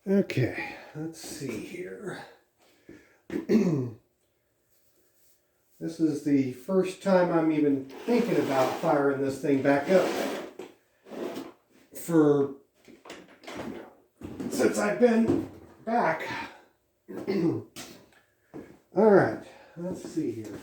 Okay, let's see here. This is the first time I'm even thinking about firing this thing back up since I've been back. All right, let's see here.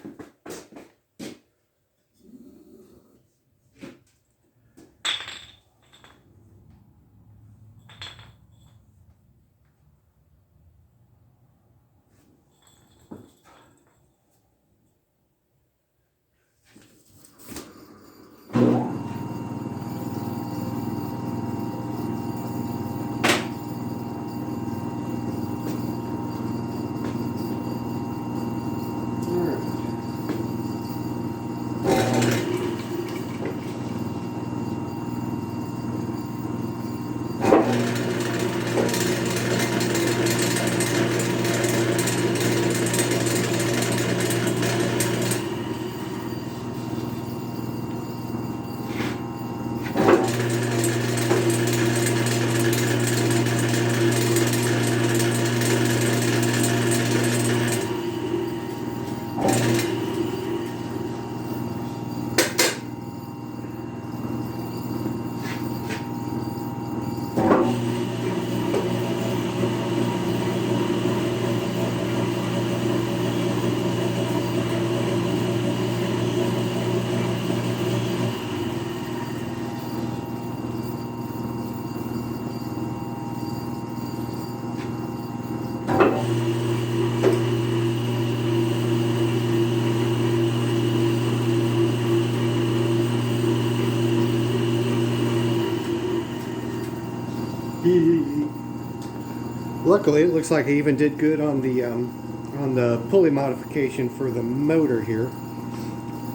Luckily, it looks like I even did good on the pulley modification for the motor here.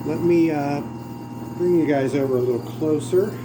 Let me bring you guys over a little closer.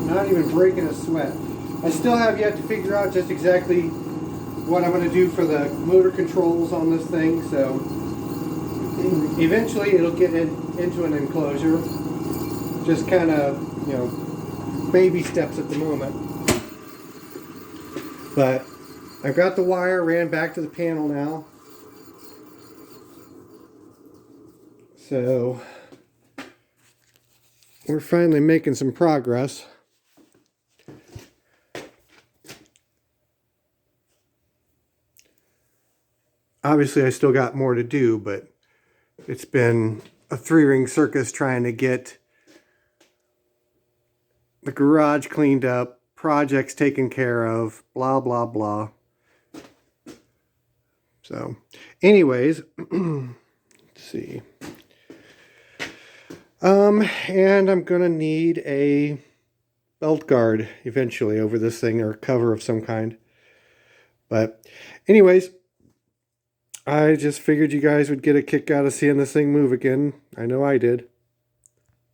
Not even breaking a sweat. I still have yet to figure out just exactly what I'm going to do for the motor controls on this thing, so eventually it'll get into an enclosure. Just kind of, baby steps at the moment. But I've got the wire ran back to the panel now. So we're finally making some progress. Obviously, I still got more to do, but it's been a three-ring circus trying to get the garage cleaned up, project's taken care of, blah, blah, blah. So, anyways, let's see. And I'm going to need a belt guard eventually over this thing, or cover of some kind. But anyways, I just figured you guys would get a kick out of seeing this thing move again. I know I did.